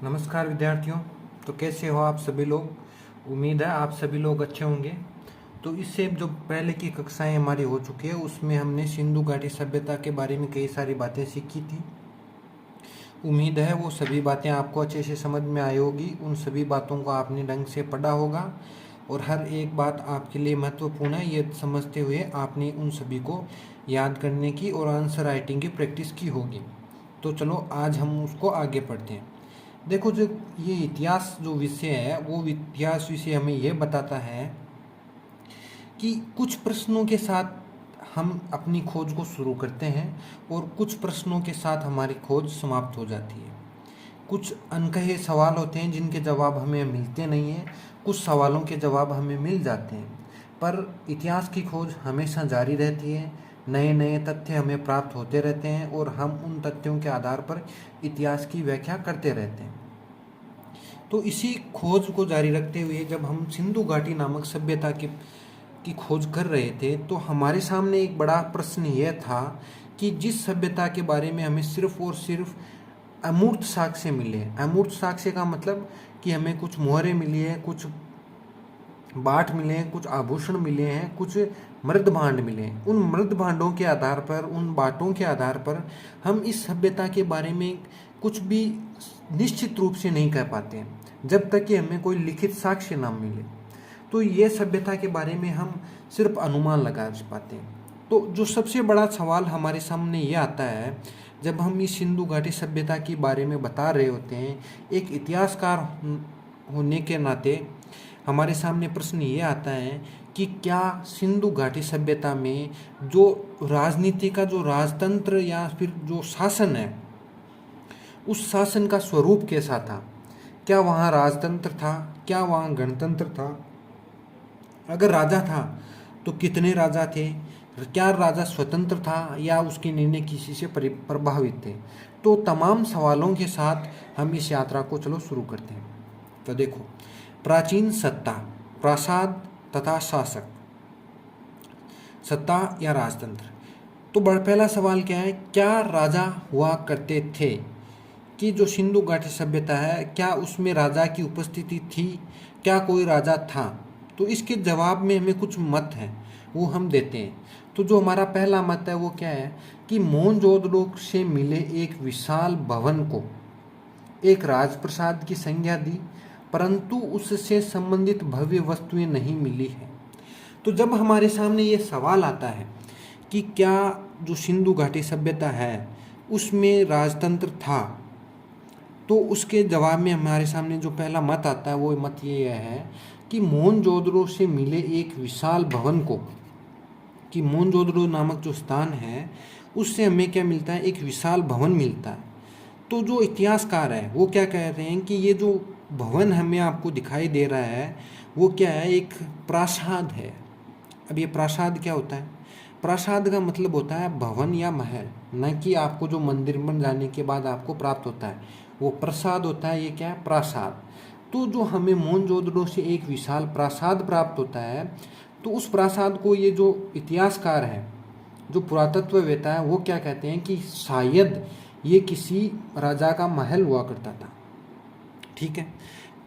नमस्कार विद्यार्थियों। तो कैसे हो आप सभी लोग। उम्मीद है आप सभी लोग अच्छे होंगे। तो इससे जो पहले की कक्षाएं हमारी हो चुकी है उसमें हमने सिंधु घाटी सभ्यता के बारे में कई सारी बातें सीखी थी। उम्मीद है वो सभी बातें आपको अच्छे से समझ में आई होगी। उन सभी बातों को आपने ढंग से पढ़ा होगा और हर एक बात आपके लिए महत्वपूर्ण है ये समझते हुए आपने उन सभी को याद करने की और आंसर राइटिंग की प्रैक्टिस की होगी। तो चलो आज हम उसको आगे पढ़ते हैं। देखो, जो ये इतिहास जो विषय है वो इतिहास विषय हमें यह बताता है कि कुछ प्रश्नों के साथ हम अपनी खोज को शुरू करते हैं और कुछ प्रश्नों के साथ हमारी खोज समाप्त हो जाती है। कुछ अनकहे सवाल होते हैं जिनके जवाब हमें मिलते नहीं हैं, कुछ सवालों के जवाब हमें मिल जाते हैं। पर इतिहास की खोज हमेशा जारी रहती है, नए नए तथ्य हमें प्राप्त होते रहते हैं और हम उन तथ्यों के आधार पर इतिहास की व्याख्या करते रहते हैं। तो इसी खोज को जारी रखते हुए जब हम सिंधु घाटी नामक सभ्यता की खोज कर रहे थे तो हमारे सामने एक बड़ा प्रश्न यह था कि जिस सभ्यता के बारे में हमें सिर्फ और सिर्फ अमूर्त साक्ष्य मिले। अमूर्त साक्ष्य का मतलब कि हमें कुछ मोहरें मिली है, कुछ बाट मिले हैं, कुछ आभूषण मिले हैं, कुछ मृद भांड मिले हैं। उन मृद भांडों के आधार पर, उन बाटों के आधार पर हम इस सभ्यता के बारे में कुछ भी निश्चित रूप से नहीं कह पाते हैं जब तक कि हमें कोई लिखित साक्ष्य ना मिले। तो ये सभ्यता के बारे में हम सिर्फ अनुमान लगा पाते हैं। तो जो सबसे बड़ा सवाल हमारे सामने ये आता है जब हम इस सिंधु घाटी सभ्यता के बारे में बता रहे होते हैं, एक इतिहासकार होने के नाते हमारे सामने प्रश्न ये आता है कि क्या सिंधु घाटी सभ्यता में जो राजनीति का जो राजतंत्र या फिर जो शासन है उस शासन का स्वरूप कैसा था। क्या वहाँ राजतंत्र था, क्या वहाँ गणतंत्र था, अगर राजा था तो कितने राजा थे, क्या राजा स्वतंत्र था या उसके निर्णय किसी से प्रभावित थे। तो तमाम सवालों के साथ हम इस यात्रा को चलो शुरू करते हैं। तो देखो, प्राचीन सत्ता, प्रासाद तथा शासक, सत्ता या राजतंत्र। तो पहला सवाल क्या है, क्या राजा हुआ करते थे। कि जो सिंधु घाटी सभ्यता है क्या उसमें राजा की उपस्थिति थी, क्या कोई राजा था। तो इसके जवाब में हमें कुछ मत हैं वो हम देते हैं। तो जो हमारा पहला मत है वो क्या है कि मोहनजोदड़ो से मिले एक विशाल भवन को एक राजप्रसाद की संज्ञा दी, परंतु उससे संबंधित भव्य वस्तुएं नहीं मिली है। तो जब हमारे सामने ये सवाल आता है कि क्या जो सिंधु घाटी सभ्यता है उसमें राजतंत्र था, तो उसके जवाब में हमारे सामने जो पहला मत आता है वो मत ये है कि मोहनजोदड़ो से मिले एक विशाल भवन को, कि मोहनजोदड़ो नामक जो स्थान है उससे हमें क्या मिलता है, एक विशाल भवन मिलता है। तो जो इतिहासकार है वो क्या कह रहे हैं कि ये जो भवन हमें आपको दिखाई दे रहा है वो क्या है, एक प्रासाद है। अब ये प्रासाद क्या होता है, प्रासाद का मतलब होता है भवन या महल, न कि आपको जो मंदिर में जाने के बाद आपको प्राप्त होता है वो प्रसाद होता है। ये क्या है, प्रासाद। तो जो हमें मोहनजोदड़ो से एक विशाल प्रासाद प्राप्त होता है तो उस प्रासाद को ये जो इतिहासकार है, जो पुरातत्ववेत्ता है वो क्या कहते हैं कि शायद ये किसी राजा का महल हुआ करता था। ठीक है।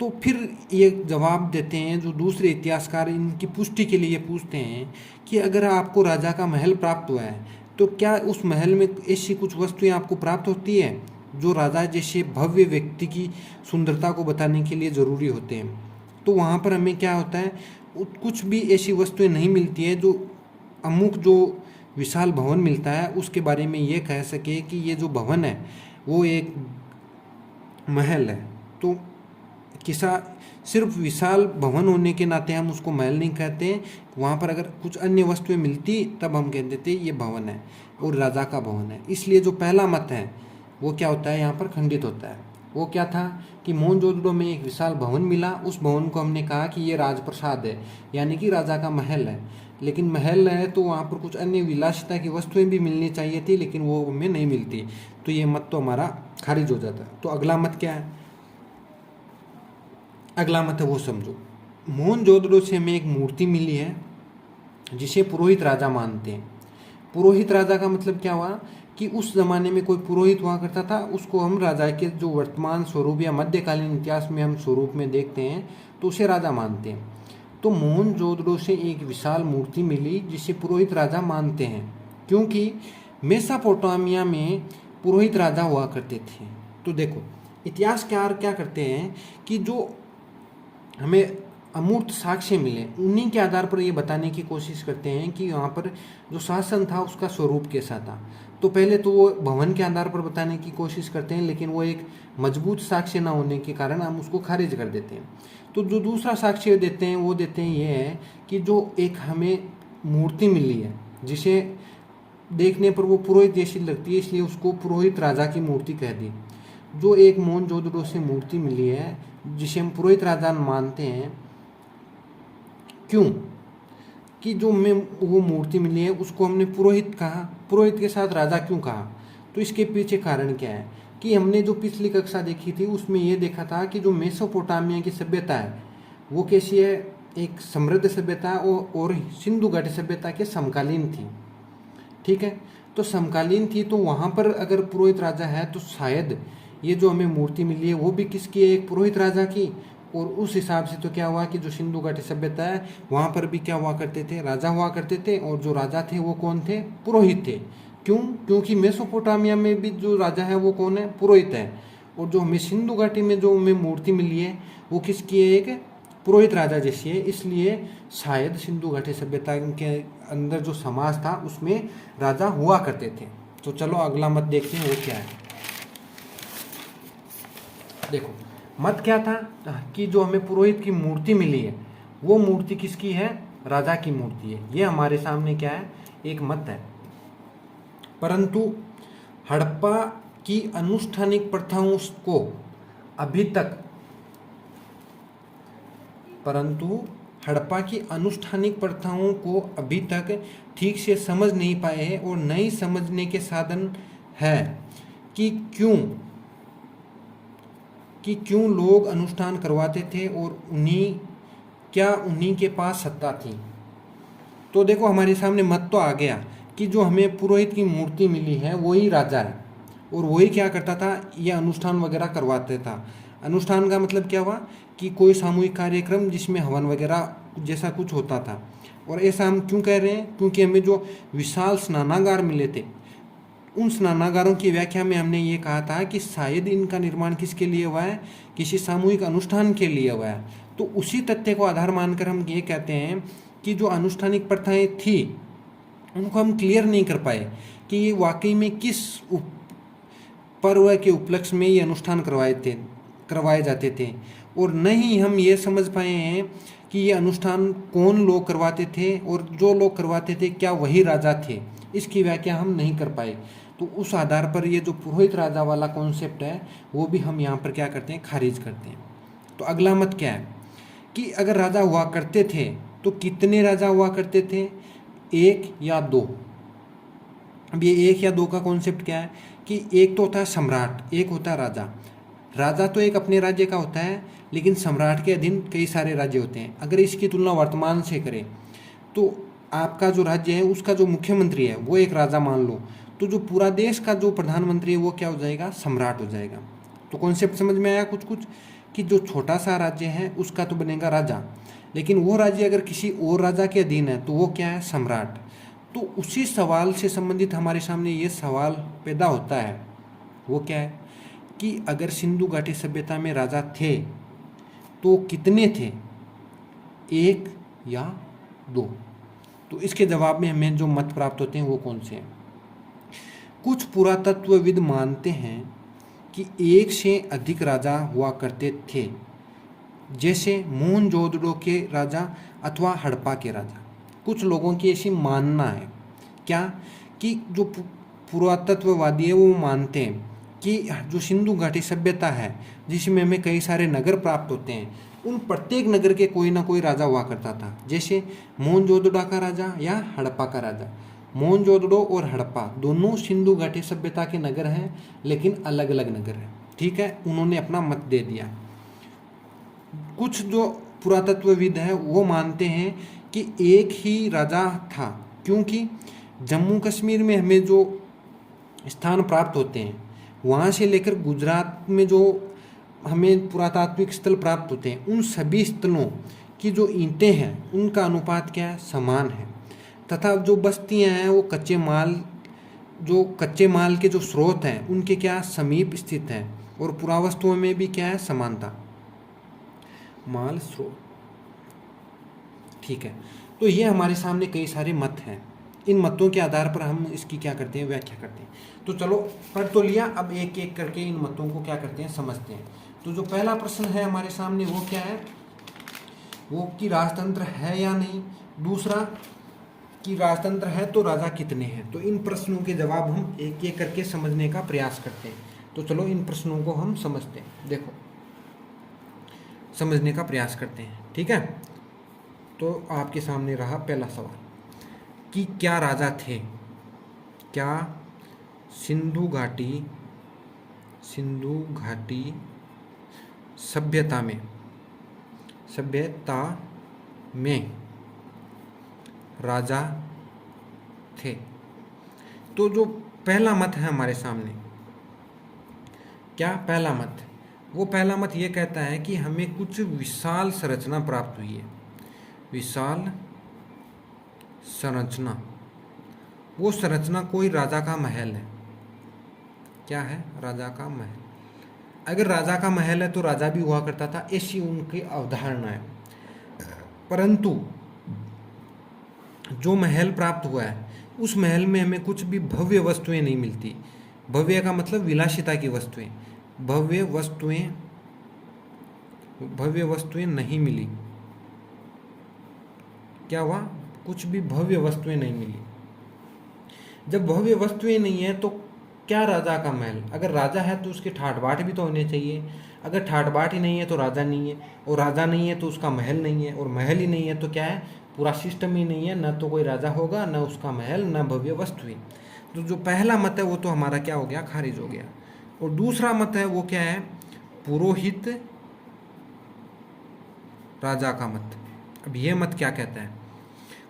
तो फिर ये जवाब देते हैं जो दूसरे इतिहासकार इनकी पुष्टि के लिए पूछते हैं कि अगर आपको राजा का महल प्राप्त हुआ है तो क्या उस महल में ऐसी कुछ वस्तुएं आपको प्राप्त होती है जो राजा जैसे भव्य व्यक्ति की सुंदरता को बताने के लिए ज़रूरी होते हैं। तो वहाँ पर हमें क्या होता है, कुछ भी ऐसी वस्तुएं नहीं मिलती है जो अमुक जो विशाल भवन मिलता है उसके बारे में ये कह सके कि ये जो भवन है वो एक महल है। तो किसा सिर्फ विशाल भवन होने के नाते हम उसको महल नहीं कहते, वहाँ पर अगर कुछ अन्य वस्तुएं मिलती तब हम कह देते ये भवन है और राजा का भवन है। इसलिए जो पहला मत है वो क्या होता है, यहाँ पर खंडित होता है। वो क्या था कि मोहनजोदड़ो में एक विशाल भवन मिला, उस भवन को हमने कहा कि ये राजप्रसाद है, यानी कि राजा का महल है। लेकिन महल है तो वहाँ पर कुछ अन्य विलासिता की वस्तुएं भी मिलनी चाहिए थी, लेकिन वो हमें नहीं मिलती। तो ये मत तो हमारा खारिज हो जाता है। तो अगला मत क्या है, अगला मत है वो समझो। मोहनजोदड़ो से हमें एक मूर्ति मिली है जिसे पुरोहित राजा मानते हैं। पुरोहित राजा का मतलब क्या हुआ कि उस ज़माने में कोई पुरोहित हुआ करता था, उसको हम राजा के जो वर्तमान स्वरूप या मध्यकालीन इतिहास में हम स्वरूप में देखते हैं तो उसे राजा मानते हैं। तो मोहनजोदड़ो से एक विशाल मूर्ति मिली जिसे पुरोहित राजा मानते हैं, क्योंकि मेसोपोटामिया में पुरोहित राजा हुआ करते थे। तो देखो इतिहासकार क्या करते हैं कि जो हमें अमूर्त साक्ष्य मिले उन्हीं के आधार पर ये बताने की कोशिश करते हैं कि यहाँ पर जो शासन था उसका स्वरूप कैसा था। तो पहले तो वो भवन के आधार पर बताने की कोशिश करते हैं, लेकिन वो एक मजबूत साक्ष्य ना होने के कारण हम उसको खारिज कर देते हैं। तो जो दूसरा साक्ष्य देते हैं वो देते हैं ये है कि जो एक हमें मूर्ति मिली है जिसे देखने पर वो पुरोहित जैसी लगती है, इसलिए उसको पुरोहित राजा की मूर्ति कह दी। जो एक मोहनजोदड़ो से मूर्ति मिली है जिसे हम पुरोहित राजा मानते हैं, क्यों कि जो हमें वो मूर्ति मिली है उसको हमने पुरोहित कहा, पुरोहित के साथ राजा क्यों कहा? तो इसके पीछे कारण क्या है कि हमने जो पिछली कक्षा देखी थी उसमें ये देखा था कि जो मेसोपोटामिया की सभ्यता है वो कैसी है, एक समृद्ध सभ्यता और सिंधु घाटी सभ्यता के समकालीन थी। ठीक है, तो समकालीन थी तो वहाँ पर अगर पुरोहित राजा है तो शायद ये जो हमें मूर्ति मिली है वो भी किसकी है, एक पुरोहित राजा की। और उस हिसाब से तो क्या हुआ कि जो सिंधु घाटी सभ्यता है वहाँ पर भी क्या हुआ करते थे, राजा हुआ करते थे, और जो राजा थे वो कौन थे, पुरोहित थे। क्यों? क्योंकि मेसोपोटामिया में भी जो राजा है वो कौन है, पुरोहित है। और जो हमें सिंधु घाटी में जो हमें मूर्ति मिली है वो किसकी है, एक पुरोहित राजा जैसी है। इसलिए शायद सिंधु घाटी सभ्यता के अंदर जो समाज था उसमें राजा हुआ करते थे। तो चलो अगला मत देखते हैं वो क्या है। देखो मत क्या था कि जो हमें पुरोहित की मूर्ति मिली है वो मूर्ति किसकी है, राजा की मूर्ति है। ये हमारे सामने क्या है, एक मत है। परंतु हड़प्पा की अनुष्ठानिक प्रथाओं को अभी तक हड़प्पा की अनुष्ठानिक प्रथाओं को अभी तक ठीक से समझ नहीं पाए हैं और नहीं समझने के साधन है कि क्यों लोग अनुष्ठान करवाते थे और उन्हीं के पास सत्ता थी। तो देखो हमारे सामने मत तो आ गया कि जो हमें पुरोहित की मूर्ति मिली है वही राजा है और वही क्या करता था, ये अनुष्ठान वगैरह करवाते था। अनुष्ठान का मतलब क्या हुआ कि कोई सामूहिक कार्यक्रम जिसमें हवन वगैरह जैसा कुछ होता था। और ऐसा हम क्यों कह रहे हैं, क्योंकि हमें जो विशाल स्नानागार मिले थे उन स्नानागारों की व्याख्या में हमने ये कहा था कि शायद इनका निर्माण किसके लिए हुआ है, किसी सामूहिक अनुष्ठान के लिए हुआ है। तो उसी तथ्य को आधार मानकर हम ये कहते हैं कि जो अनुष्ठानिक प्रथाएं थी उनको हम क्लियर नहीं कर पाए कि ये वाकई में किस पर्व के उपलक्ष्य में ये अनुष्ठान करवाए जाते थे, और न ही हम ये समझ पाए हैं कि ये अनुष्ठान कौन लोग करवाते थे और जो लोग करवाते थे क्या वही राजा थे। इसकी व्याख्या हम नहीं कर पाए। तो उस आधार पर ये जो पुरोहित राजा वाला कॉन्सेप्ट है वो भी हम यहाँ पर क्या करते हैं, खारिज करते हैं। तो अगला मत क्या है कि अगर राजा हुआ करते थे तो कितने राजा हुआ करते थे, एक या दो। अब ये एक या दो का कॉन्सेप्ट क्या है कि एक तो होता है सम्राट, एक होता है राजा। राजा तो एक अपने राज्य का होता है लेकिन सम्राट के अधीन कई सारे राज्य होते हैं। अगर इसकी तुलना वर्तमान से करें तो आपका जो राज्य है उसका जो मुख्यमंत्री है वो एक राजा मान लो, तो जो पूरा देश का जो प्रधानमंत्री है वो क्या हो जाएगा, सम्राट हो जाएगा। तो कॉन्सेप्ट समझ में आया कुछ कि जो छोटा सा राज्य है उसका तो बनेगा राजा, लेकिन वो राज्य अगर किसी और राजा के अधीन है तो वो क्या है, सम्राट। तो उसी सवाल से संबंधित हमारे सामने ये सवाल पैदा होता है, वो क्या है कि अगर सिंधु घाटी सभ्यता में राजा थे तो कितने थे, एक या दो। तो इसके जवाब में हमें जो मत प्राप्त होते हैं वो कौन से हैं। कुछ पुरातत्वविद मानते हैं कि एक से अधिक राजा हुआ करते थे, जैसे मोहनजोदड़ो के राजा अथवा हड़प्पा के राजा। कुछ लोगों की ऐसी मानना है क्या कि जो पुरातत्ववादी है वो मानते हैं कि जो सिंधु घाटी सभ्यता है जिसमें हमें कई सारे नगर प्राप्त होते हैं उन प्रत्येक नगर के कोई ना कोई राजा हुआ करता था, जैसे मोहनजोदड़ो का राजा या हड़प्पा का राजा। मोहनजोदड़ो और हड़प्पा दोनों सिंधु घाटी सभ्यता के नगर हैं लेकिन अलग अलग नगर हैं। ठीक है, उन्होंने अपना मत दे दिया। कुछ जो पुरातत्वविद हैं वो मानते हैं कि एक ही राजा था, क्योंकि जम्मू कश्मीर में हमें जो स्थान प्राप्त होते हैं, वहाँ से लेकर गुजरात में जो हमें पुरातात्विक स्थल प्राप्त होते हैं, उन सभी स्थलों की जो ईंटें हैं उनका अनुपात क्या है, समान है। तथा जो बस्तियां हैं वो कच्चे माल के जो स्रोत हैं उनके क्या समीप स्थित हैं, और पुरावस्तुओं में भी क्या है, समानता, माल स्रोत। ठीक है, तो ये हमारे सामने कई सारे मत हैं। इन मतों के आधार पर हम इसकी क्या करते हैं, व्याख्या करते हैं। तो चलो पढ़ तो लिया, अब एक एक करके इन मतों को क्या करते हैं, समझते हैं। तो जो पहला प्रश्न है हमारे सामने वो क्या है, वो कि राजतंत्र है या नहीं। दूसरा कि राजतंत्र है तो राजा कितने हैं। तो इन प्रश्नों के जवाब हम एक एक करके समझने का प्रयास करते हैं। तो चलो इन प्रश्नों को हम समझते हैं, देखो समझने का प्रयास करते हैं, ठीक है। तो आपके सामने रहा पहला सवाल कि क्या राजा थे, क्या सिंधु घाटी सभ्यता में राजा थे। तो जो पहला मत है हमारे सामने, क्या पहला मत, वो पहला मत ये कहता है कि हमें कुछ विशाल संरचना प्राप्त हुई है, विशाल संरचना। वो संरचना कोई राजा का महल है। क्या है, राजा का महल। अगर राजा का महल है तो राजा भी हुआ करता था, ऐसी उनकी अवधारणा है। परंतु जो महल प्राप्त हुआ है उस महल में हमें कुछ भी भव्य वस्तुएं नहीं मिलती। भव्य का मतलब विलासिता की वस्तुएं, भव्य वस्तुएं नहीं मिली। क्या हुआ, कुछ भी भव्य वस्तुएं नहीं मिली। जब भव्य वस्तुएं नहीं है तो क्या राजा का महल, अगर राजा है तो उसके ठाट बाट भी तो होने चाहिए। अगर ठाट बाट ही नहीं है तो राजा नहीं है, और राजा नहीं है तो उसका महल नहीं है, और महल ही नहीं है तो क्या है, पूरा सिस्टम ही नहीं है, ना तो कोई राजा होगा, ना उसका महल, ना भव्य वस्तुएं। तो जो पहला मत है वो तो हमारा क्या हो गया, खारिज हो गया। और दूसरा मत है वो क्या है, पुरोहित राजा का मत। अब ये मत क्या कहता है,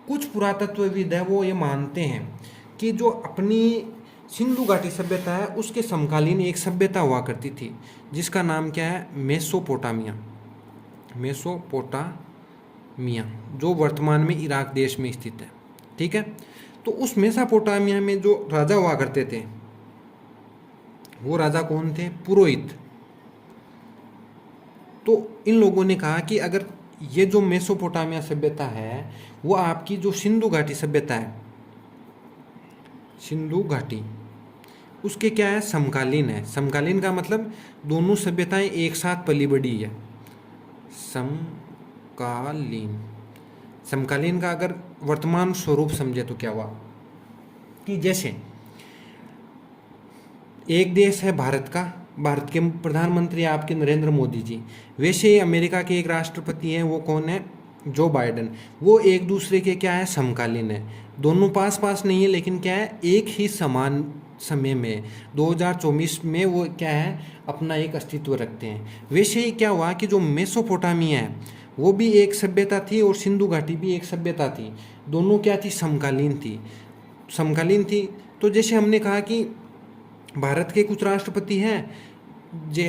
कुछ पुरातत्वविद है वो ये मानते हैं कि जो अपनी सिंधु घाटी सभ्यता है उसके समकालीन एक सभ्यता हुआ करती थी जिसका नाम क्या है, मेसोपोटामिया, जो वर्तमान में इराक देश में स्थित है। ठीक है, तो उस मेसोपोटामिया में जो राजा हुआ करते थे वो राजा कौन थे, पुरोहित। तो इन लोगों ने कहा कि अगर ये जो मेसोपोटामिया सभ्यता है वो आपकी जो सिंधु घाटी सभ्यता है, सिंधु घाटी, उसके क्या है, समकालीन है। समकालीन का मतलब दोनों सभ्यताएं एक साथ पली बढ़ी है। समकालीन का अगर वर्तमान स्वरूप समझे तो क्या हुआ कि जैसे एक देश है भारत का, भारत के प्रधानमंत्री आपके नरेंद्र मोदी जी, वैसे ही अमेरिका के एक राष्ट्रपति हैं, वो कौन है, जो बाइडेन। वो एक दूसरे के क्या है, समकालीन है। दोनों पास पास नहीं है लेकिन क्या है, एक ही समान समय में 2024 में वो क्या है, अपना एक अस्तित्व रखते हैं। वैसे ही क्या हुआ कि जो मेसोपोटामिया है वो भी एक सभ्यता थी और सिंधु घाटी भी एक सभ्यता थी। दोनों क्या थी, समकालीन थी। तो जैसे हमने कहा कि भारत के कुछ राष्ट्रपति हैं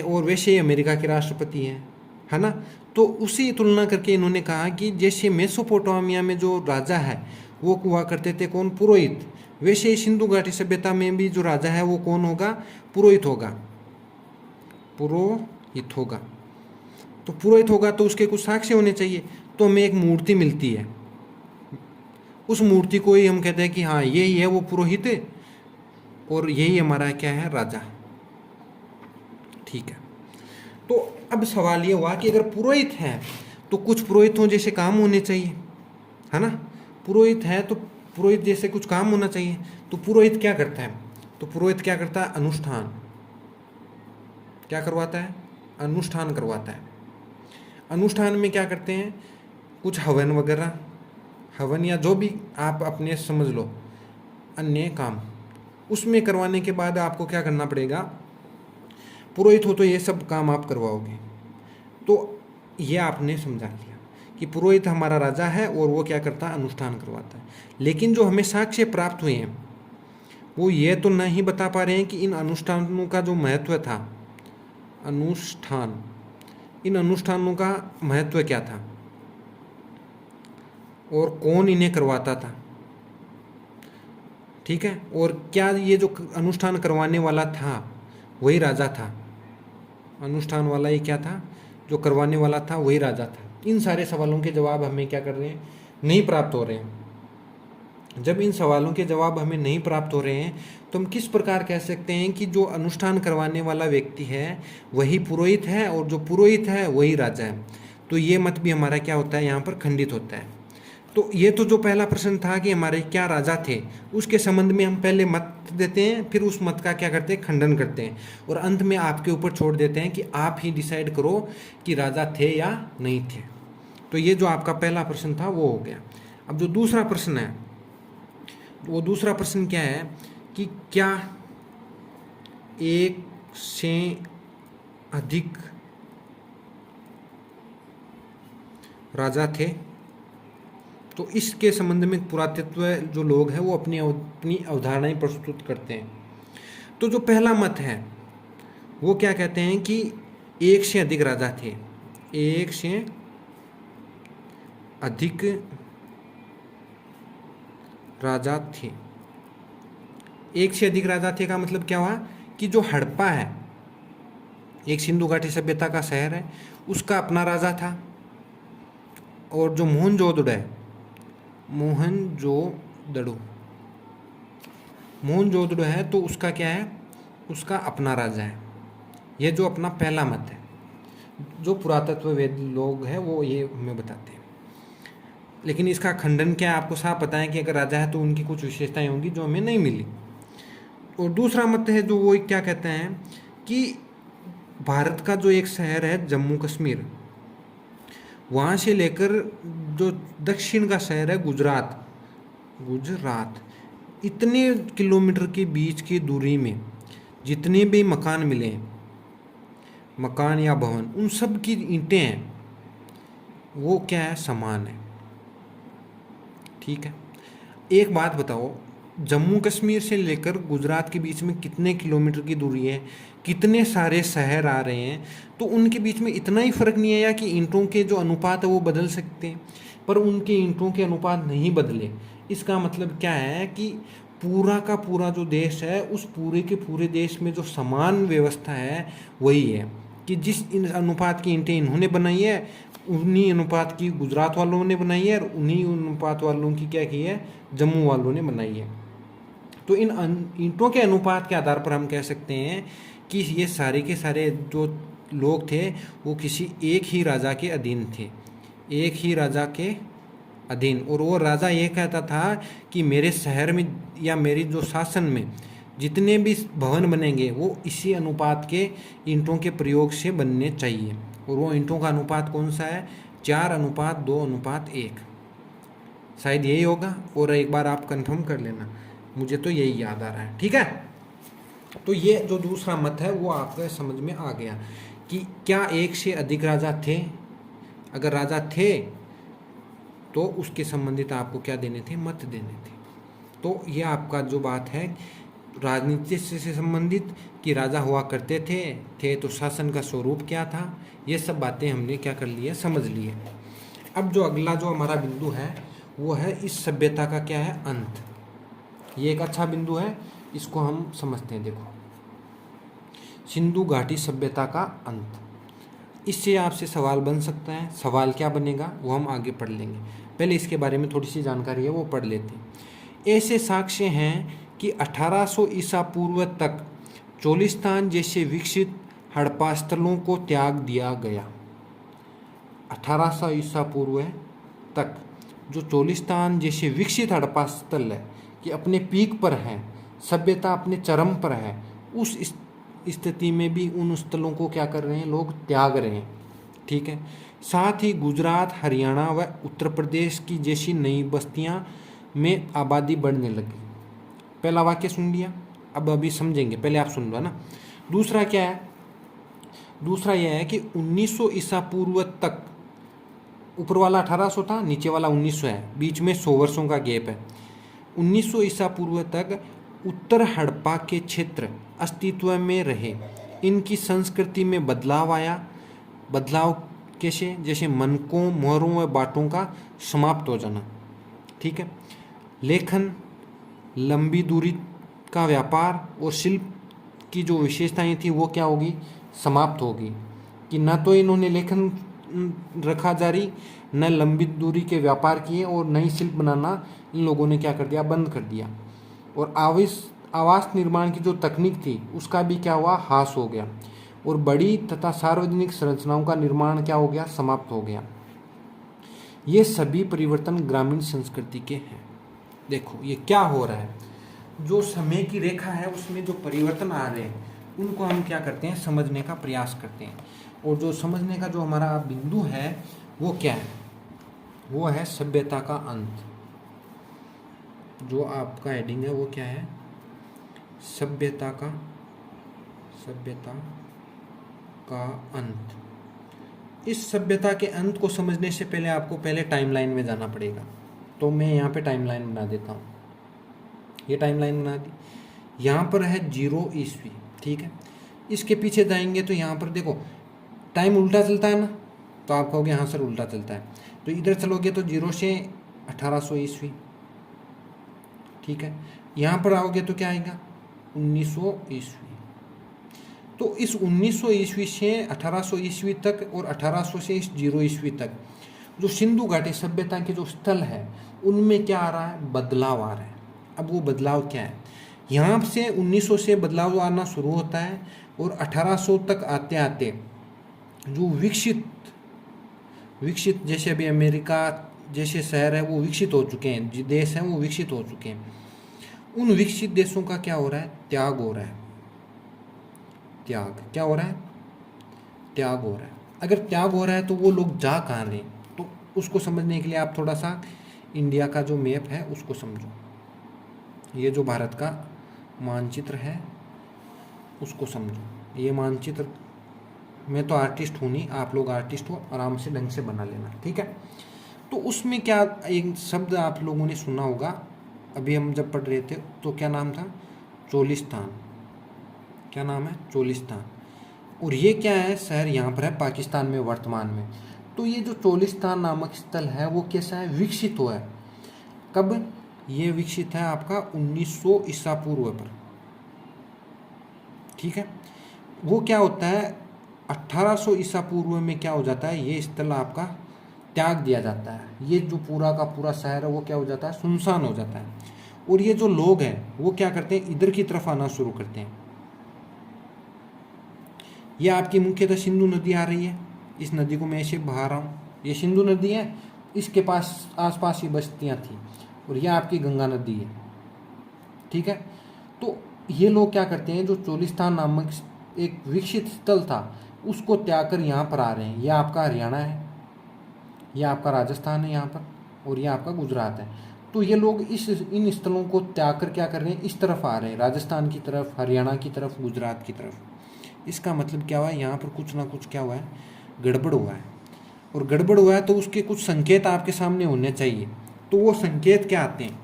और वैसे ही अमेरिका के राष्ट्रपति हैं, है ना। तो उसी तुलना करके इन्होंने कहा कि जैसे मेसोपोटामिया में जो राजा है वो हुआ करते थे कौन, पुरोहित, वैसे ही सिंधु घाटी सभ्यता में भी जो राजा है वो कौन होगा, पुरोहित होगा। तो पुरोहित होगा तो उसके कुछ साक्ष्य होने चाहिए। तो हमें एक मूर्ति मिलती है, उस मूर्ति को ही हम कहते हैं कि हाँ यही है वो पुरोहित है और यही हमारा क्या है, राजा। ठीक है, तो अब सवाल ये हुआ कि अगर पुरोहित है तो कुछ पुरोहितों जैसे काम होने चाहिए, है ना। पुरोहित है तो पुरोहित जैसे कुछ काम होना चाहिए। तो पुरोहित क्या करता है, तो पुरोहित क्या करता है, अनुष्ठान। क्या करवाता है, अनुष्ठान करवाता है। अनुष्ठान में क्या करते हैं, कुछ हवन वगैरह, हवन या जो भी आप अपने समझ लो अन्य काम, उसमें करवाने के बाद आपको क्या करना पड़ेगा, पुरोहित हो तो ये सब काम आप करवाओगे। तो ये आपने समझा लिया कि पुरोहित हमारा राजा है और वो क्या करता है, अनुष्ठान करवाता है। लेकिन जो हमें साक्ष्य प्राप्त हुए हैं वो ये तो नहीं बता पा रहे हैं कि इन अनुष्ठानों का जो महत्व था, इन अनुष्ठानों का महत्व क्या था और कौन इन्हें करवाता था, ठीक है, और क्या ये जो अनुष्ठान करवाने वाला था वही राजा था, अनुष्ठान वाला ये क्या था, जो करवाने वाला था वही राजा था। इन सारे सवालों के जवाब हमें क्या कर रहे हैं, नहीं प्राप्त हो रहे हैं। जब इन सवालों के जवाब हमें नहीं प्राप्त हो रहे हैं तो हम किस प्रकार कह सकते हैं कि जो अनुष्ठान करवाने वाला व्यक्ति है वही पुरोहित है और जो पुरोहित है वही राजा है। तो ये मत भी हमारा क्या होता है, यहाँ पर खंडित होता है। तो ये तो जो पहला प्रश्न था कि हमारे क्या राजा थे, उसके संबंध में हम पहले मत देते हैं, फिर उस मत का क्या करते हैं, खंडन करते हैं, और अंत में आपके ऊपर छोड़ देते हैं कि आप ही डिसाइड करो कि राजा थे या नहीं थे। तो ये जो आपका पहला प्रश्न था वो हो गया। अब जो दूसरा प्रश्न है, वो दूसरा प्रश्न क्या है कि क्या एक से अधिक राजा थे। तो इसके संबंध में पुरातत्व जो लोग हैं वो अपनी अवधारणाएं प्रस्तुत करते हैं। तो जो पहला मत है वो क्या कहते हैं कि एक से अधिक राजा थे, एक से अधिक राजा थे। एक से अधिक राजा थे का मतलब क्या हुआ कि जो हड़प्पा है, एक सिंधु घाटी सभ्यता का शहर है, उसका अपना राजा था, और जो मोहनजोदड़ो है तो उसका क्या है, उसका अपना राजा है। ये जो अपना पहला मत है, जो पुरातत्ववेद लोग हैं वो ये हमें बताते हैं। लेकिन इसका खंडन क्या है, आपको साफ पता है कि अगर राजा है तो उनकी कुछ विशेषताएं होंगी जो हमें नहीं मिली। और दूसरा मत है जो वो क्या कहते हैं कि भारत का जो एक शहर है जम्मू कश्मीर, वहाँ से लेकर जो दक्षिण का शहर है गुजरात, इतने किलोमीटर के बीच की दूरी में जितने भी मकान मिले, मकान या भवन, उन सब की ईंटें हैं वो क्या है, समान है। ठीक है, एक बात बताओ, जम्मू कश्मीर से लेकर गुजरात के बीच में कितने किलोमीटर की दूरी है, कितने सारे शहर आ रहे हैं, तो उनके बीच में इतना ही फर्क नहीं आया कि ईंटों के जो अनुपात है वो बदल सकते हैं, पर उनके ईंटों के अनुपात नहीं बदले। इसका मतलब क्या है कि पूरा का पूरा जो देश है, उस पूरे के पूरे देश में जो समान व्यवस्था है वही है कि जिस इन अनुपात की ईंटें इन्होंने बनाई है, उन्हीं अनुपात की गुजरात वालों ने बनाई है, और उन्हीं अनुपात वालों की क्या की है, जम्मू वालों ने बनाई है। तो इन ईंटों के अनुपात के आधार पर हम कह सकते हैं कि ये सारे के सारे जो लोग थे वो किसी एक ही राजा के अधीन थे, एक ही राजा के अधीन। और वो राजा ये कहता था कि मेरे शहर में या मेरी जो शासन में जितने भी भवन बनेंगे वो इसी अनुपात के ईंटों के प्रयोग से बनने चाहिए। और वो ईंटों का अनुपात कौन सा है, 4:2:1, शायद यही होगा। और एक बार आप कंफर्म कर लेना, मुझे तो यही याद आ रहा है। ठीक है, तो ये जो दूसरा मत है वो आपके समझ में आ गया कि क्या एक से अधिक राजा थे। अगर राजा थे तो उसके संबंधित आपको क्या देने थे, मत देने थे। तो ये आपका जो बात है राजनीति से संबंधित कि राजा हुआ करते थे तो शासन का स्वरूप क्या था, ये सब बातें हमने क्या कर ली है, समझ ली है। अब जो अगला जो हमारा बिंदु है वो है इस सभ्यता का क्या है, अंत। ये एक अच्छा बिंदु है, इसको हम समझते हैं। देखो, सिंधु घाटी सभ्यता का अंत, इससे आपसे सवाल बन सकता है। सवाल क्या बनेगा वो हम आगे पढ़ लेंगे, पहले इसके बारे में थोड़ी सी जानकारी है वो पढ़ लेते हैं। ऐसे साक्ष्य हैं कि 1800 ईसा पूर्व तक चोलिस्तान जैसे विकसित हड़प्पा स्थलों को त्याग दिया गया। 1800 ईसा पूर्व तक जो चोलिस्तान जैसे विकसित हड़प्पा स्थल है कि अपने पीक पर है, सभ्यता अपने चरम पर है, उस स्थिति में भी उन स्थलों को क्या कर रहे हैं, लोग त्याग रहे हैं। ठीक है, साथ ही गुजरात, हरियाणा व उत्तर प्रदेश की जैसी नई बस्तियां में आबादी बढ़ने लगी। पहला वाक्य सुन लिया, अब अभी समझेंगे, पहले आप सुन लो ना। दूसरा क्या है, दूसरा यह है कि 1900 ईसा पूर्व तक, ऊपर वाला 1800 था, नीचे वाला 1900 है, बीच में 100 वर्षों का गैप है। 1900 ईसा पूर्व तक उत्तर हड़प्पा के क्षेत्र अस्तित्व में रहे। इनकी संस्कृति में बदलाव आया। बदलाव कैसे? जैसे मनकों, मोहरों व बाटों का समाप्त हो जाना। ठीक है। लेखन, लंबी दूरी का व्यापार और शिल्प की जो विशेषताएं थी वो क्या होगी? समाप्त होगी। कि न तो इन्होंने लेखन रखा जारी, न लंबी दूरी के व्यापार किए, और न ही शिल्प बनाना इन लोगों ने क्या कर दिया? बंद कर दिया। और आवास निर्माण की जो तकनीक थी उसका भी क्या हुआ? ह्रास हो गया। और बड़ी तथा सार्वजनिक संरचनाओं का निर्माण क्या हो गया? समाप्त हो गया। ये सभी परिवर्तन ग्रामीण संस्कृति के हैं। देखो ये क्या हो रहा है, जो समय की रेखा है उसमें जो परिवर्तन आ रहे हैं उनको हम क्या करते हैं? समझने का प्रयास करते हैं। और जो समझने का जो हमारा बिंदु है वो क्या है? वो है सभ्यता का अंत। जो आपका हेडिंग है वो क्या है? सभ्यता का अंत। इस सभ्यता के अंत को समझने से पहले आपको पहले टाइमलाइन में जाना पड़ेगा। तो मैं यहाँ पे टाइमलाइन बना देता हूँ। ये टाइमलाइन बना दी। यहाँ पर है 0 ईस्वी। ठीक है। इसके पीछे जाएंगे तो यहाँ पर देखो टाइम उल्टा चलता है ना, तो आप कहोगे हाँ सर उल्टा चलता है। तो इधर चलोगे तो 0 से 1800 ईस्वी। ठीक है। यहाँ पर आओगे तो क्या आएगा? 1900 ईस्वी। तो इस 1900 ईस्वी से 1800 ईस्वी तक और 1800 से इस 0 ईस्वी तक जो सिंधु घाटी सभ्यता के जो स्थल है उनमें क्या आ रहा है? बदलाव आ रहा है। अब वो बदलाव क्या है? यहाँ से 1900 से बदलाव आना शुरू होता है और 1800 तक आते आते जो विकसित जैसे अभी अमेरिका जैसे शहर है वो विकसित हो चुके हैं, जो देश हैं वो विकसित हो चुके हैं। उन विकसित देशों का क्या हो रहा है? त्याग हो रहा है। त्याग क्या हो रहा है? त्याग हो रहा है। अगर त्याग हो रहा है तो वो लोग जा कहाँ रहे? तो उसको समझने के लिए आप थोड़ा सा इंडिया का जो मैप है उसको समझो। ये जो भारत का मानचित्र है उसको समझो। ये मानचित्र, मैं तो आर्टिस्ट हूँ नहीं, आप लोग आर्टिस्ट हो, आराम से ढंग से बना लेना। ठीक है। तो उसमें क्या एक शब्द आप लोगों ने सुना होगा, अभी हम जब पढ़ रहे थे तो क्या नाम था? चोलिस्तान। क्या नाम है? चोलिस्तान। और ये क्या है? शहर यहाँ पर है पाकिस्तान में वर्तमान में। तो ये जो चोलिस्तान नामक स्थल है वो कैसा है? विकसित हुआ है। कब ये विकसित है? आपका 1900 ईसा पूर्व पर। ठीक है। वो क्या होता है? 1800 ईसा पूर्व में क्या हो जाता है? ये स्थल आपका त्याग दिया जाता है। ये जो पूरा का पूरा शहर है वो क्या हो जाता है? सुनसान हो जाता है। और ये जो लोग हैं वो क्या करते हैं? इधर की तरफ आना शुरू करते हैं। ये आपकी मुख्यतः सिंधु नदी आ रही है। इस नदी को मैं ऐसे बहा रहा हूँ। ये सिंधु नदी है, इसके पास आसपास ये बस्तियाँ थी, और ये आपकी गंगा नदी है। ठीक है। तो ये लोग क्या करते हैं? जो चोलिस्तान नामक एक विकसित स्थल था उसको त्याग कर यहाँ पर आ रहे हैं। यह आपका हरियाणा है, यह आपका राजस्थान है यहाँ पर, और यह आपका गुजरात है। तो ये लोग इन स्थलों को त्याग कर क्या कर रहे हैं? इस तरफ आ रहे हैं, राजस्थान की तरफ, हरियाणा की तरफ, गुजरात की तरफ। इसका मतलब क्या हुआ है? यहाँ पर कुछ ना कुछ क्या हुआ है? गड़बड़ हुआ है। और गड़बड़ हुआ है तो उसके कुछ संकेत आपके सामने होने चाहिए। तो वो संकेत क्या आते हैं?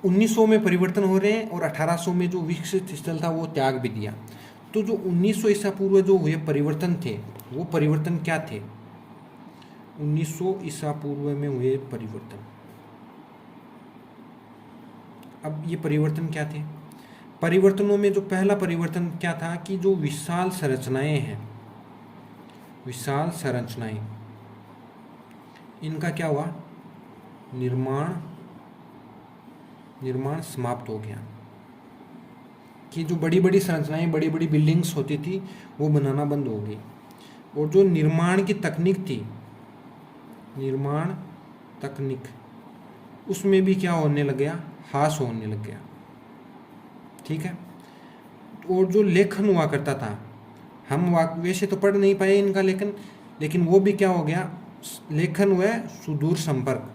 1900 में परिवर्तन हो रहे हैं और 1800 में जो विकसित स्थल था वो त्याग भी दिया। तो जो 1900 ईसा पूर्व जो हुए परिवर्तन थे वो परिवर्तन क्या थे? 1900 ईसा पूर्व में हुए परिवर्तन। अब ये परिवर्तन क्या थे? परिवर्तनों में जो पहला परिवर्तन क्या था कि जो विशाल संरचनाएं हैं, विशाल संरचनाएं, इनका क्या हुआ? निर्माण समाप्त हो गया। कि जो बड़ी बड़ी संरचनाएं, बड़ी बड़ी बिल्डिंग्स होती थी वो बनाना बंद हो गई। और जो निर्माण की तकनीक थी, निर्माण तकनीक, उसमें भी क्या होने लग गया? ह्रास होने लग गया। ठीक है। और जो लेखन हुआ करता था, हम वैसे तो पढ़ नहीं पाए इनका लेकिन वो भी क्या हो गया? लेखन हुआ सुदूर संपर्क,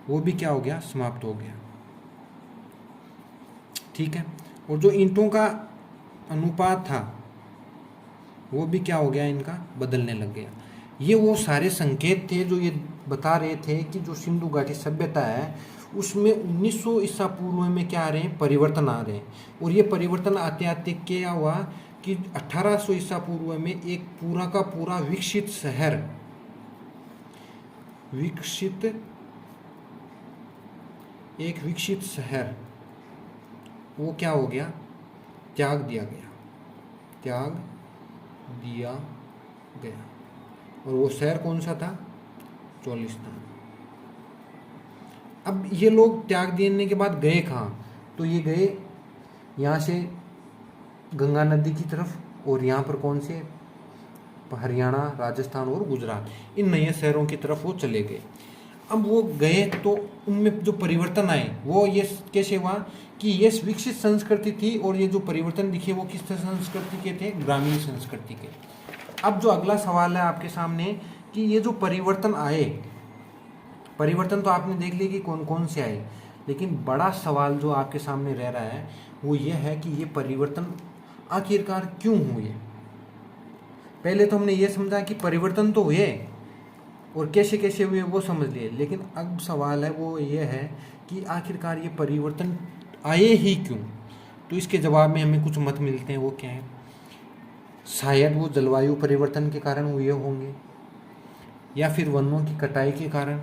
वो भी क्या हो गया? समाप्त हो गया। ठीक है। और जो ईंटों का अनुपात था वो भी क्या हो गया? इनका बदलने लग गया। ये वो सारे संकेत थे जो ये बता रहे थे कि जो सिंधु घाटी सभ्यता है उसमें 1900 ईसा पूर्व में क्या आ रहे हैं, परिवर्तन आ रहे हैं। और ये परिवर्तन आते आते क्या हुआ कि 1800 ईसा पूर्व में एक पूरा का पूरा विकसित शहर, एक विकसित शहर वो क्या हो गया, त्याग दिया गया। और वो शहर कौन सा था, चोलिस्तान। अब ये लोग त्याग देने के बाद गए कहाँ, तो ये गए यहाँ से गंगा नदी की तरफ, और यहाँ पर कौन से, हरियाणा, राजस्थान और गुजरात, इन नए शहरों की तरफ वो चले गए। अब वो गए तो उनमें जो परिवर्तन आए वो ये कैसे हुआ कि ये विकसित संस्कृति थी, और ये जो परिवर्तन दिखे वो किस संस्कृति के थे, ग्रामीण संस्कृति के। अब जो अगला सवाल है आपके सामने कि ये जो परिवर्तन आए, परिवर्तन तो आपने देख लिया कि कौन कौन से आए, लेकिन बड़ा सवाल जो आपके सामने रह रहा है वो ये है कि ये परिवर्तन आखिरकार क्यों हुए। पहले तो हमने ये समझा कि परिवर्तन तो हुए और कैसे कैसे हुए वो समझ लिए, लेकिन अब सवाल है वो ये है कि आखिरकार ये परिवर्तन आए ही क्यों। तो इसके जवाब में हमें कुछ मत मिलते हैं, वो क्या है, शायद वो जलवायु परिवर्तन के कारण हुए होंगे, या फिर वनों की कटाई के कारण,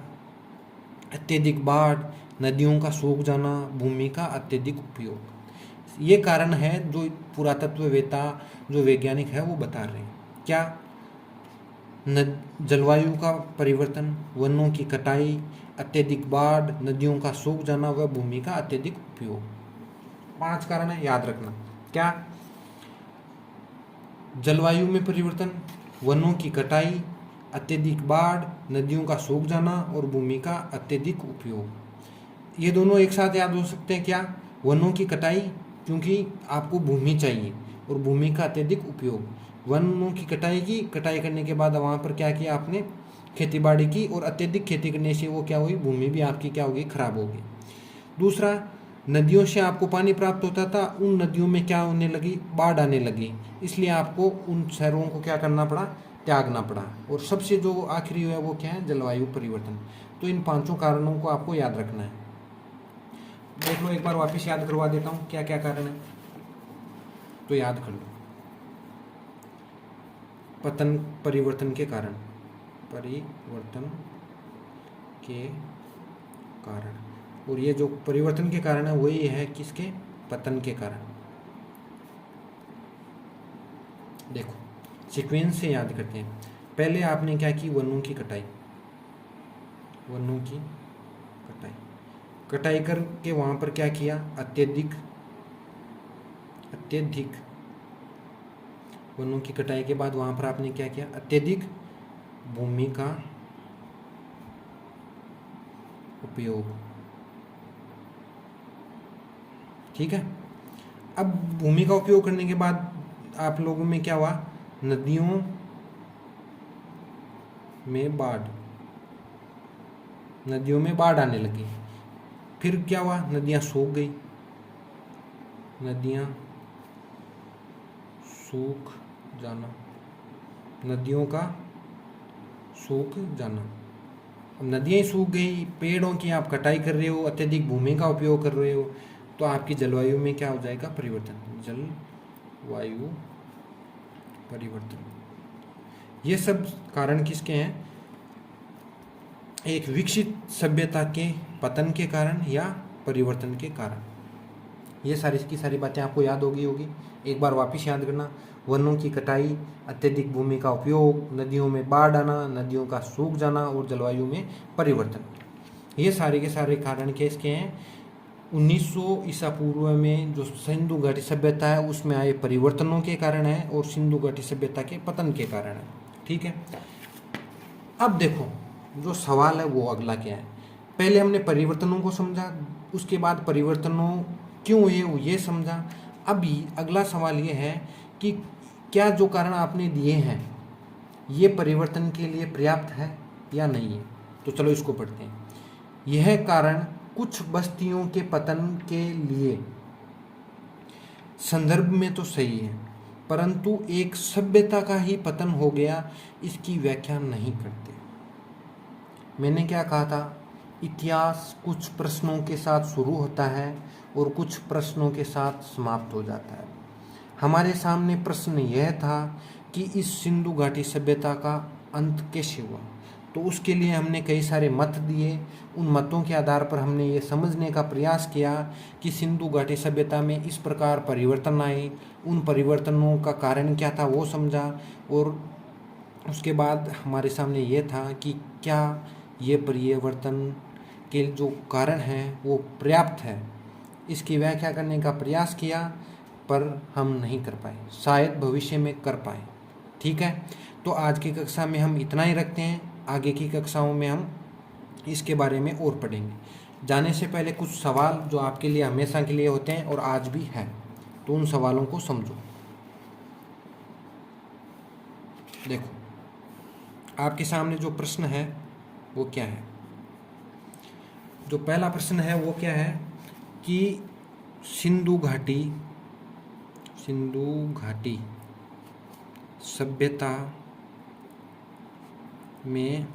अत्यधिक बाढ़, नदियों का सूख जाना, भूमि का अत्यधिक उपयोग। ये कारण है जो पुरातत्ववेत्ता, जो वैज्ञानिक है वो बता रहे हैं। क्या, जलवायु का परिवर्तन, वनों की कटाई, अत्यधिक बाढ़, नदियों का सूख जाना व भूमि का अत्यधिक उपयोग। 5 कारण है, याद रखना। क्या, जलवायु में परिवर्तन, वनों की कटाई, अत्यधिक बाढ़, नदियों का सूख जाना और भूमि का अत्यधिक उपयोग। ये दोनों एक साथ याद हो सकते हैं। क्या, वनों की कटाई, क्योंकि आपको भूमि चाहिए, और भूमि का अत्यधिक उपयोग। वनों की कटाई की, कटाई करने के बाद वहाँ पर क्या किया आपने, खेती बाड़ी की, और अत्यधिक खेती करने से वो क्या हुई, भूमि भी आपकी क्या होगी, खराब होगी। दूसरा, नदियों से आपको पानी प्राप्त होता था, उन नदियों में क्या होने लगी, बाढ़ आने लगी, इसलिए आपको उन शहरों को क्या करना पड़ा, त्यागना पड़ा। और सबसे जो आखिरी है वो क्या है, जलवायु परिवर्तन। तो इन 5 कारणों को आपको याद रखना है। देख लो, एक बार वापस याद करवा देता हूँ क्या क्या कारण है, तो याद कर लो। पतन, परिवर्तन के कारण, और ये जो परिवर्तन के कारण है वही है किसके, पतन के कारण। देखो सीक्वेंस से याद करते हैं। पहले आपने क्या की, वनों की कटाई, कटाई करके वहाँ पर क्या किया, अत्यधिक वनों की कटाई के बाद वहाँ पर आपने क्या किया, अत्यधिक भूमि का उपयोग। ठीक है। अब भूमि का उपयोग करने के बाद आप लोगों में क्या हुआ, नदियों में बाढ़ आने लगी। फिर क्या हुआ, नदियाँ सूख गई, नदियों का सूख जाना। अब नदियाँ ही सूख गई, पेड़ों की आप कटाई कर रहे हो, अत्यधिक भूमि का उपयोग कर रहे हो, तो आपकी जलवायु में क्या हो जाएगा, परिवर्तन, जलवायु परिवर्तन। ये सब कारण किसके हैं, एक विकसित सभ्यता के पतन के कारण या परिवर्तन के कारण। ये सारी की सारी बातें आपको याद होगी। एक बार वापस याद करना, वनों की कटाई, अत्यधिक भूमि का उपयोग, नदियों में बाढ़ आना, नदियों का सूख जाना और जलवायु में परिवर्तन। ये सारे के सारे कारण किसके हैं, 1900 ईसा पूर्व में जो सिंधु घाटी सभ्यता है उसमें आए परिवर्तनों के कारण है, और सिंधु घाटी सभ्यता के पतन के कारण है। ठीक है। अब देखो जो सवाल है वो अगला क्या है। पहले हमने परिवर्तनों को समझा, उसके बाद परिवर्तनों क्यों हुए वो ये समझा। अभी अगला सवाल ये है कि क्या जो कारण आपने दिए हैं ये परिवर्तन के लिए पर्याप्त है या नहीं है। तो चलो इसको पढ़ते हैं। यह कारण कुछ बस्तियों के पतन के लिए संदर्भ में तो सही है, परंतु एक सभ्यता का ही पतन हो गया, इसकी व्याख्या नहीं करते। मैंने क्या कहा था, इतिहास कुछ प्रश्नों के साथ शुरू होता है और कुछ प्रश्नों के साथ समाप्त हो जाता है। हमारे सामने प्रश्न यह था कि इस सिंधु घाटी सभ्यता का अंत कैसे हुआ। तो उसके लिए हमने कई सारे मत दिए। उन मतों के आधार पर हमने ये समझने का प्रयास किया कि सिंधु घाटी सभ्यता में इस प्रकार परिवर्तन आए, उन परिवर्तनों का कारण क्या था वो समझा, और उसके बाद हमारे सामने ये था कि क्या ये परिवर्तन के जो कारण हैं वो पर्याप्त है, इसकी व्याख्या करने का प्रयास किया, पर हम नहीं कर पाए, शायद भविष्य में कर पाए। ठीक है, तो आज की कक्षा में हम इतना ही रखते हैं। आगे की कक्षाओं में हम इसके बारे में और पढ़ेंगे। जाने से पहले कुछ सवाल जो आपके लिए हमेशा के लिए होते हैं और आज भी हैं, तो उन सवालों को समझो। देखो, आपके सामने जो प्रश्न है वो क्या है। जो पहला प्रश्न है वो क्या है कि सिंधु घाटी सभ्यता में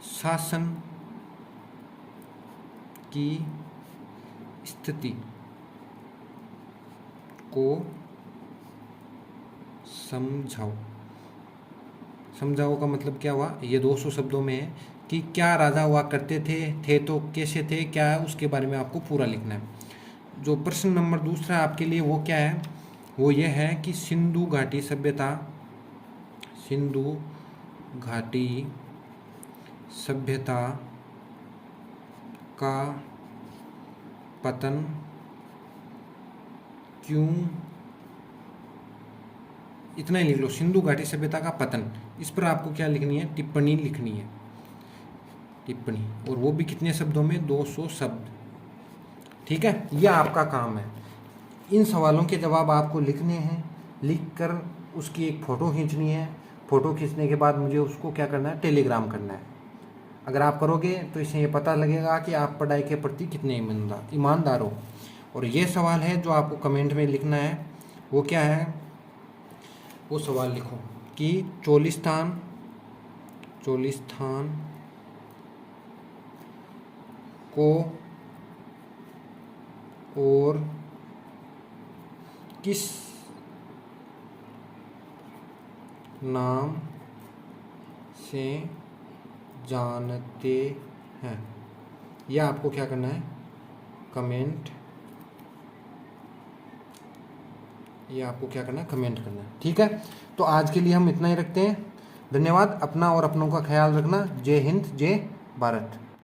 शासन की स्थिति को समझाओ। समझाओ का मतलब क्या हुआ, ये 200 शब्दों में है कि क्या राजा हुआ करते थे तो कैसे थे, क्या है उसके बारे में आपको पूरा लिखना है। जो प्रश्न नंबर दूसरा आपके लिए वो क्या है, वो ये है कि सिंधु घाटी सभ्यता का पतन क्यों, इतना ही लिख लो, सिंधु घाटी सभ्यता का पतन। इस पर आपको क्या लिखनी है, टिप्पणी लिखनी है, टिप्पणी, और वो भी कितने शब्दों में, 200 शब्द। ठीक है, यह आपका काम है। इन सवालों के जवाब आपको लिखने हैं, लिखकर उसकी एक फ़ोटो खींचनी है। फ़ोटो खींचने के बाद मुझे उसको क्या करना है, टेलीग्राम करना है। अगर आप करोगे तो इससे ये पता लगेगा कि आप पढ़ाई के प्रति कितने ईमानदार हो। और ये सवाल है जो आपको कमेंट में लिखना है, वो क्या है, वो सवाल लिखो कि चोलिस्तान को और किस नाम से जानते हैं, यह आपको क्या करना है, कमेंट, ये आपको क्या करना है, कमेंट करना है। ठीक है, तो आज के लिए हम इतना ही रखते हैं। धन्यवाद। अपना और अपनों का ख्याल रखना। जय हिंद, जय भारत।